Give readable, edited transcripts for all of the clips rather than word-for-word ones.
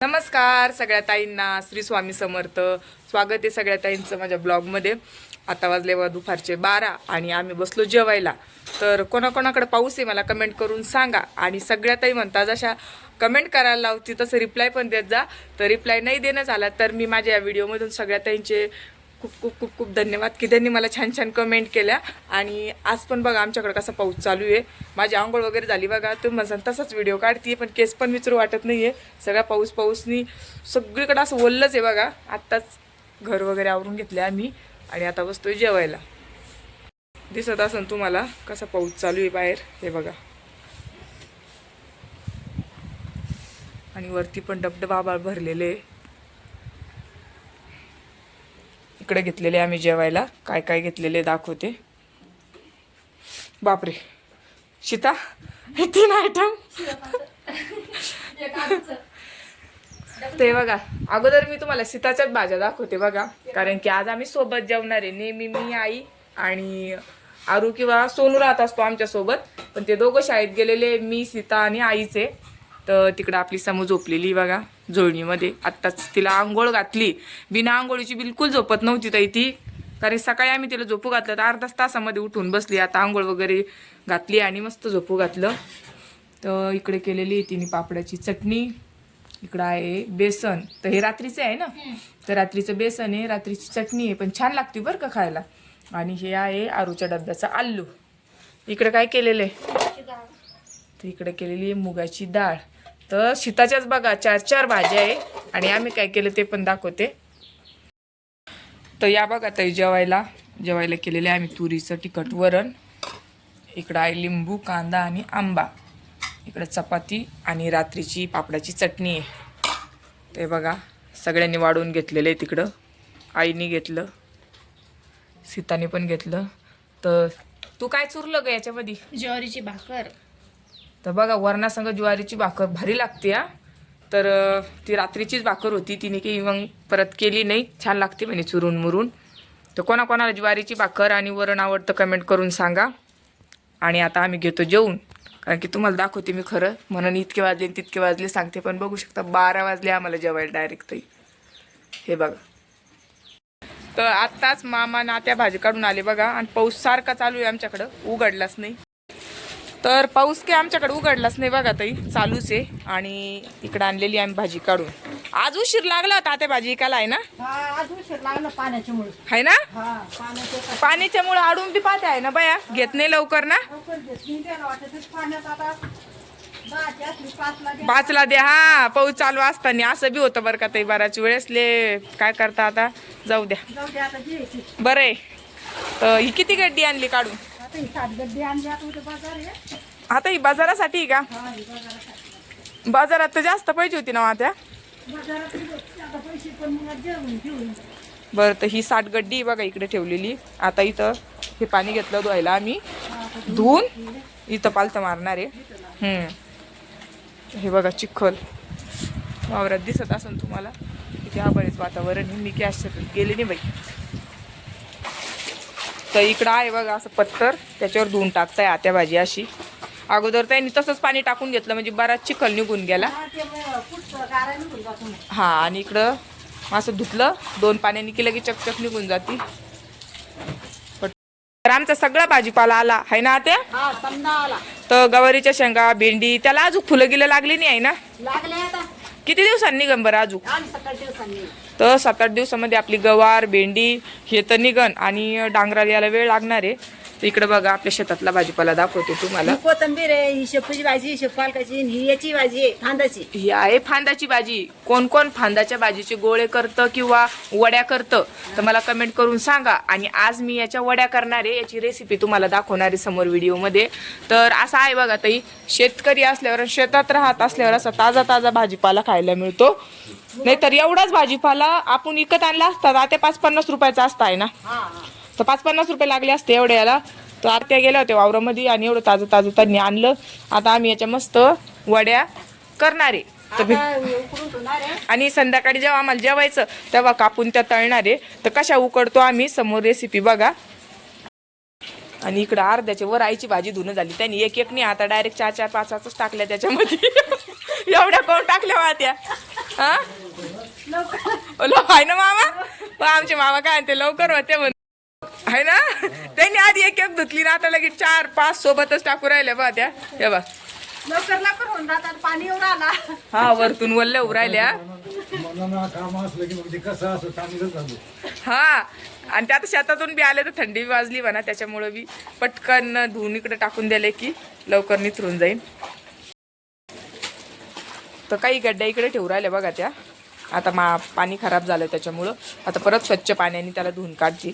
नमस्कार सगळ्या ताईंना, श्री स्वामी समर्थ. स्वागत आहे सगळ्या ताईंचं माझ्या ब्लॉगमध्ये. आता वाजले व दुपारचे 12 आणि आम्ही बसलो जेवायला. तर कोणाकोणाकडे पाऊस आहे मला कमेंट करून सांगा. आणि सगळ्या ताई म्हणतात जशा कमेंट करायला लावती तसं रिप्लाय पण देत जा. तर रिप्लाय नाही देणं झाला तर मी माझ्या या व्हिडिओमधून सगळ्या ताईंचे खूप खूप खूप खूप धन्यवाद की त्यांनी मला छान छान कमेंट केल्या. आणि आज पण बघा आमच्याकडे कसा पाऊस चालू आहे. माझी आंघोळ वगैरे झाली बघा. तुम्ही म्हणसान तसाच व्हिडिओ काढते पण केस पण विचारू वाटत नाही आहे. सगळा पाऊसनी सगळीकडे असं ओललंच आहे बघा. आत्ताच घर वगैरे आवरून घेतले आम्ही आणि आता बसतोय जेवायला. दिसत असेल तुम्हाला कसा पाऊस चालू आहे बाहेर, हे बघा. आणि वरती पण डबडब आभाळ भरलेले आहे. इकडे घेतलेले आम्ही जेवायला. काय काय घेतलेले दाखवते. बापरे सीता, हे 3 आयटम ते बघा. अगोदर मी तुम्हाला सीताच्याच भाज्या दाखवते बघा, कारण की आज आम्ही सोबत जेवणार आहे. नेहमी मी, आई आणि आरू किंवा सोनू राहत असतो आमच्या सोबत, पण ते दोघं शाळेत गेलेले. मी, सीता आणि आईचे. तर तिकडं आपली समू झोपलेली बघा जोडणीमध्ये. आत्ताच तिला आंघोळ घातली. बिना आंघोळीची बिलकुल झोपत नव्हती ताई ती, कारण सकाळी आम्ही तिला झोपू घातलं तर अर्ध्याच तासामध्ये उठून बसली. आता आंघोळ वगैरे घातली आणि मस्त झोपू घातलं. तर इकडे केलेली आहे तिने पापडाची चटणी. इकडं आहे बेसन. तर हे रात्रीचं आहे ना, तर रात्रीचं बेसन आहे, रात्रीची चटणी आहे, पण छान लागते बरं का खायला. आणि हे आहे आरूच्या डब्याचा आलू. इकडे काय केलेलं आहे, तर इकडे केलेली आहे मुगाची डाळ. तर शीताच्याच बघा 4 भाज्या आहे. आणि आम्ही काय केलं ते पण दाखवते. तर या बघा ताई जेवायला केलेले आम्ही तुरीचं तिखट वरण. इकडं आहे लिंबू, कांदा आणि आंबा. इकडं चपाती आणि रात्रीची पापडाची चटणी आहे. ते बघा सगळ्यांनी वाढून घेतलेलं आहे. तिकडं आईने घेतलं, सीताने पण घेतलं. तर तू काय चुरलं ग याच्यामध्ये? ज्वारीची भाकर. तर बघा वरणासंग ज्वारीची भाकर भारी लागते हा. तर ती रात्रीचीच भाकर होती, तिने काही मग परत केली नाही. छान लागते म्हणे चुरून मुरून. तर कोणाकोणाला ज्वारीची भाकर आणि वरण आवडतं कमेंट करून सांगा. आणि आता आम्ही घेतो जेवून, कारण की तुम्हाला दाखवते मी खरं म्हणून इतके वाजले तितके वाजले सांगते. पण बघू शकता 12 वाजले आम्हाला जेवायला डायरेक्ट ताई. हे बघा. तर आत्ताच मामा नात्या भाजी काढून आले बघा. आणि पाऊस सारखा चालू आहे आमच्याकडं, उघडलाच नाही. तर पाऊस काही आमच्याकडे उघडलाच नाही बघा ताई, चालूच आहे. आणि इकडे आणलेली आम्ही भाजी काढून. आज उशीर लागला होता त्या भाजी इकायला आहे ना. आज उशीर लागला पाण्याच्यामुळे. आहे ना, पाण्याच्यामुळे आडून बी पाहते आहे ना बया. घेत नाही लवकर ना. 5ला द्या. हा पाऊस चालू असताना असं बी होतं बरं का ताई. बऱ्याच वेळेस ले काय करता आता, जाऊ द्या बरं आहे. तर ही किती गड्डी आणली काढून? आता ही बाजारासाठी का? बाजारात तर जास्त पाहिजे होती ना आता. बरं, तर ही 60 गड्डी बघा इकडे ठेवलेली. आता इथं हे पाणी घेतलं धुवायला आम्ही, धुवून इथं पालथं मारणार आहे. हे बघा चिखल वावरात दिसत असेल तुम्हाला. किती आभाळीच वातावरण. मी गॅस गेले नाही बाई. तर इकडं आहे बघा असं पत्तर, त्याच्यावर धुवून टाकताय आत्या भाजी अशी. अगोदर त्यांनी तसंच पाणी टाकून घेतलं म्हणजे बराच चिखल निघून गेला. हा, आणि इकडं असं धुतलं 2 पाण्याने केलं की चकचक निघून जाती. तर आमचा सगळा भाजीपाला आला आहे ना आत्या. तर गवारीच्या शेंगा, भेंडी, त्याला अजून फुलं गिलं लागली नाही आहे ना. किती दिवसांनी निघन बरं अजून? तर 7-8 दिवसामध्ये आपली गवार, भेंडी हे तर निघन. आणि डांगराला यायला वेळ लागणार आहे. तर इकडे बघा आपल्या शेतातला भाजीपाला दाखवते तुम्हाला. कोथिंबीर आहे, ही शेपूची भाजी, शेपालकाची, ही याची भाजी आहे फांदाची. ही आहे फांदाची भाजी. कोण कोण फांदाच्या भाजीचे गोळे करतं किंवा वड्या करतं तर मला कमेंट करून सांगा. आणि आज मी याच्या वड्या करणार आहे, याची रेसिपी तुम्हाला दाखवणार आहे समोर व्हिडिओमध्ये. तर असं आहे बघा ताई, शेतकरी असल्यावर, शेतात राहत असल्यावर असा ताजा ताजा भाजीपाला खायला मिळतो. नाहीतर एवढाच भाजीपाला आपण विकत आणला असता आता 5-50 रुपयाचा असता आहे ना. तर 5-50 रुपये लागले असते एवढे याला. तर आत्या गेल्या होत्या वावरामध्ये आणि एवढं ताजं ताजं त्यांनी आणलं. आता आम्ही याच्या मस्त वड्या करणार आहे. आणि संध्याकाळी जेव्हा आम्हाला जेवायचं तेव्हा कापून त्या तळणार आहे. तर कशा उकडतो आम्ही समोर रेसिपी बघा. आणि इकडं अर्ध्याच्या वर आईची भाजी धुणं झाली. त्यांनी एक नाही, आता डायरेक्ट 4-4-5-5 टाकल्या त्याच्यामध्ये. एवढ्या कोण टाकल्या वाट्या. हा आहे ना मामा, पण आमचे मामा काय म्हणते लवकर होते म्हणून आहे ना. त्यांनी आधी एक एक धुतली ना, आता लगेच 4-5 सोबतच टाकू राहिले बा त्या. हे बा लवकर लवकर होऊन जातात, पाणी एवढं आला. हा वरतून वल्ल्या उरायल्या. काम असलं की मग ते कसं असं चांगलंच झालं. हा आणि ते आता शेतातून बी आले तर थंडी वाजली म्हणा, त्याच्यामुळे बी पटकन धुवून इकडे टाकून दिले की लवकर निथरून जाईल. तर काही गड्ड्या इकडे ठेवू राहिल्या बघा त्या. आता पाणी खराब झालं त्याच्यामुळं आता परत स्वच्छ पाण्याने त्याला धुवून काढची.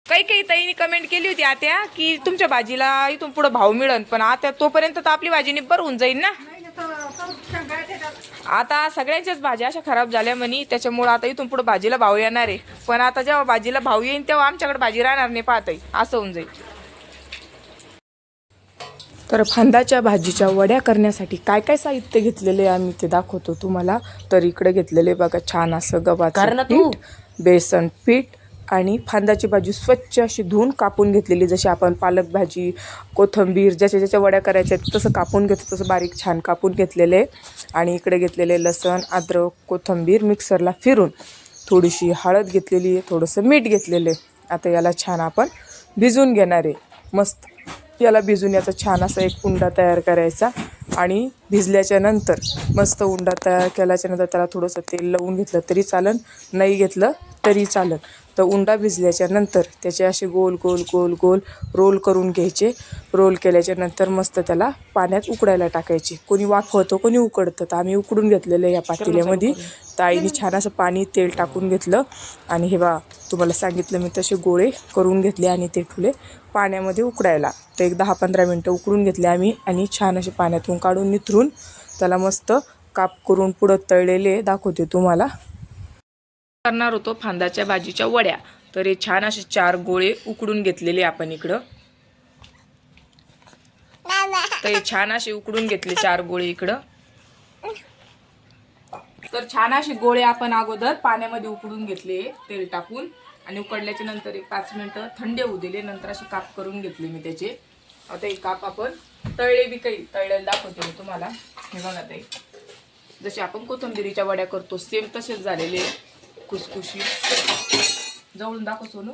काही ताईने कमेंट केली होती आत्या की तुमच्या भाजीला इथून पुढे भाव मिळेल, पण आता तोपर्यंत तर आपली भाजी निब्बर होऊन जाईल ना. आता सगळ्यांच्याच भाज्या अशा खराब झाल्या म्हणे, त्याच्यामुळे आता इथून पुढे भाजीला भाव येणार आहे. पण आता जेव्हा भाजीला भाव येईल तेव्हा आमच्याकडे भाजी राहणार नाही, पाहताय असं होऊन जाईल. तर फांदाच्या भाजीच्या वड्या करण्यासाठी काय काय साहित्य घेतलेले आम्ही ते दाखवतो तुम्हाला. तर इकडे घेतलेले बघा छान असं गव्हाचं पीठ, बेसन पीठ आणि फांदाची भाजी स्वच्छ अशी धुवून कापून घेतलेली. जशी आपण पालक भाजी, कोथिंबीर ज्याच्या ज्याच्या वड्या करायच्या तसं कापून घेतो तसं बारीक छान कापून घेतलेले. आणि इकडे घेतलेले लसण, अद्रक, कोथिंबीर मिक्सरला फिरून, थोडीशी हळद घेतलेली आहे, थोडंसं मीठ घेतलेलं आहे. आता याला छान आपण भिजवून घेणार आहे. मस्त याला भिजून याचा छान असा एक उंडा तयार करायचा. आणि भिजल्याच्या नंतर मस्त उंडा तयार केल्याच्या नंतर त्याला थोडंसं तेल लावून घेतलं तरी चालेल, नाही घेतलं तरी चालेल. तर उंडा भिजल्याच्या नंतर त्याचे असे गोल गोल गोल गोल रोल करून घ्यायचे. रोल केल्याच्या नंतर मस्त त्याला पाण्यात उकडायला टाकायचे. कोणी वाफवतं कोणी उकडतं, तर आम्ही उकडून घेतलेलं या पातेल्यामध्ये. तर आईने छान असं पाणी तेल टाकून घेतलं आणि हे बा तुम्हाला सांगितलं मी तसे गोळे करून घेतले आणि ते ठेवले पाण्यामध्ये उकडायला. तर एक 10-15 मिनटं उकडून घेतले आम्ही आणि छान असे पाण्यातून काढून निथरून त्याला मस्त काप करून पुढं तळलेले दाखवते तुम्हाला. करणार होतो फांदाच्या भाजीच्या वड्या. तर हे छान असे 4 गोळे उकडून घेतलेले आपण इकडं. तर हे छान असे उकडून घेतले 4 गोळे इकडं. तर छान असे गोळे आपण अगोदर पाण्यामध्ये उकडून घेतले तेल टाकून आणि उकडल्याच्या नंतर एक 5 मिनिटं थंड होऊ दिले. नंतर असे काप करून घेतले मी त्याचे. आता हे काप आपण तळले बी काही तळलेले दाखवते मी तुम्हाला. हे बघा ते जसे आपण कोथिंबीरीच्या वड्या करतो सेम तसेच झालेले खुसखुशी. जवळून दाखव सोनू.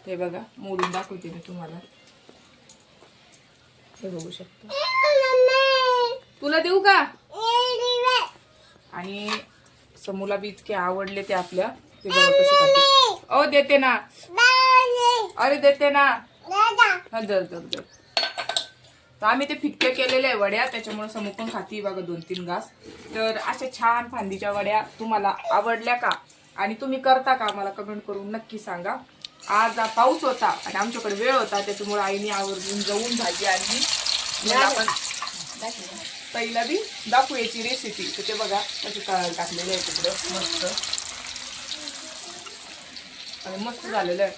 ते बघा मोडून दाखवते मी तुम्हाला. हे बघू शकतो. तुला देऊ का? आणि समूला बी इतके आवडले ते आपल्या. ते बघा कसे खाते. ओ देते ना, अरे देते ना. हा दर दर दर. तर आम्ही ते फिक्क्या केलेल्या आहे वड्या, त्याच्यामुळे समू पण खाती बघा 2-3 घास. तर अशा छान फांदीच्या वड्या तुम्हाला आवडल्या का आणि तुम्ही करता का मला कमेंट करून नक्की सांगा. आज पाऊस होता आणि आमच्याकडे वेळ होता, त्याच्यामुळे आईने आवर्जून जाऊन भाजी आणली. आपण ताईला बी दाखवू याची रेसिपी. तर ते बघा कशी तळायला टाकलेलं आहे तिकडं मस्त आणि मस्त झालेलं आहे.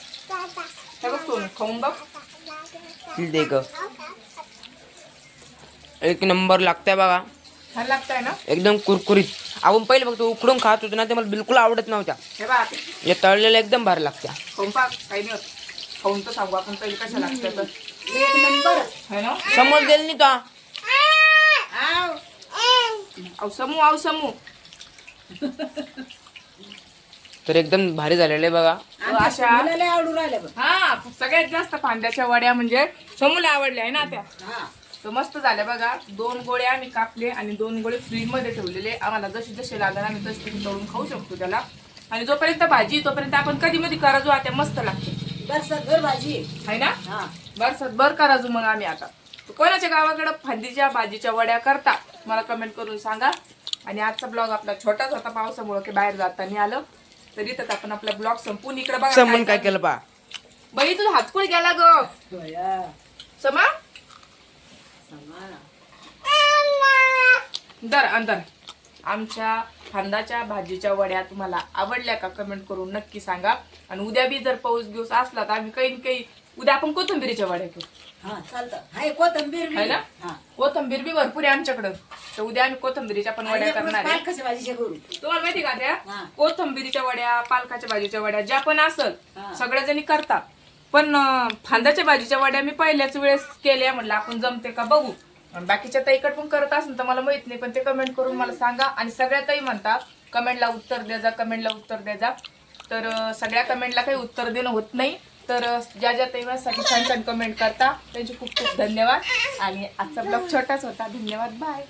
हे बघ सोनू खाऊन बघ. दे ग, एक नंबर लागतंय बघा. छान लागतंय ना एकदम कुरकुरीत. आपण पहिले फक्त उकडून खात होतो ना, ते मला बिलकुल आवडत नव्हत्या. हे बघा या तळलेल्या एकदम भारी लागत्या. खाऊन पा. काही नाही होत. खाऊन तर सांगू आपण पहिले कशा लागतं तर. एक नंबर. है ना समोर गेल नाही तो. आव समू तर एकदम भारी झालेले बघा. अशा मुलाला आवडून राहिलं बघ. हा सगळ्यात जास्त फांद्याच्या वड्या म्हणजे समूला आवडल्या आहे ना त्या. हा. तर मस्त झाल्या बघा. 2 गोळे आम्ही कापले आणि 2 गोळे फ्रीज मध्ये ठेवलेले. आम्हाला जसे जसे लागणार आम्ही तसे तळून खाऊ शकतो त्याला. आणि जोपर्यंत भाजी तोपर्यंत आपण कधी मध्ये कराजू आता मस्त लागते. बरं भाजी है ना. हा. बर कराजू मग आम्ही आता. कोणाच्या गावाकडे फांदीच्या भाजीच्या वड्या करता मला कमेंट करून सांगा. आणि आजचा ब्लॉग आपला छोटाच होता पावसामुळे की बाहेर जाता नाही आलं. तर इथंच आपण आपला ब्लॉग संपून इकडे बघा समोर काय केलं पा. बाई तुझा हातकुळ गेला ग समा. दर अंदर आमच्या फांदाच्या भाजीच्या वड्या तुम्हाला आवडल्या का कमेंट करून नक्की सांगा. आणि उद्या बी जर पाऊस दिवस असला तर आम्ही काही उद्या आपण कोथिंबीरीच्या वड्या करू. हा चालतं. हाय कोथिंबीर बी. है ना. हा. कोथिंबीर बी भरपूर आहे आमच्याकडं. तर उद्या आम्ही कोथिंबीरीच्या पण वड्या करणार आहे. पालकाच्या भाजीच्या करू. तुम्हाला माहिती का त्या हा. कोथिंबीरीच्या वड्या पालकाच्या भाजीच्या वड्या ज्या पण असल हा. सगळ्या जणी करतात. पण फांदाच्या भाजीच्या वड्या मी पहिल्याच वेळेस केल्या. म्हणलं आपण जमते का बघू. आणि बाकीच्या ताईकड पण करत असेल तर मला माहित नाही, पण ते कमेंट करून मला सांगा. आणि सगळ्या ताई म्हणतात कमेंटला उत्तर द्या जा, कमेंटला उत्तर द्या जा. तर सगळ्या कमेंटला काही उत्तर देणं होत नाही. तर ज्या ज्या ताई माझ्यासाठी छान छान कमेंट करता त्यांचे खूप खूप धन्यवाद. आणि आजचा ब्लॉग छोटाच होता. धन्यवाद, बाय.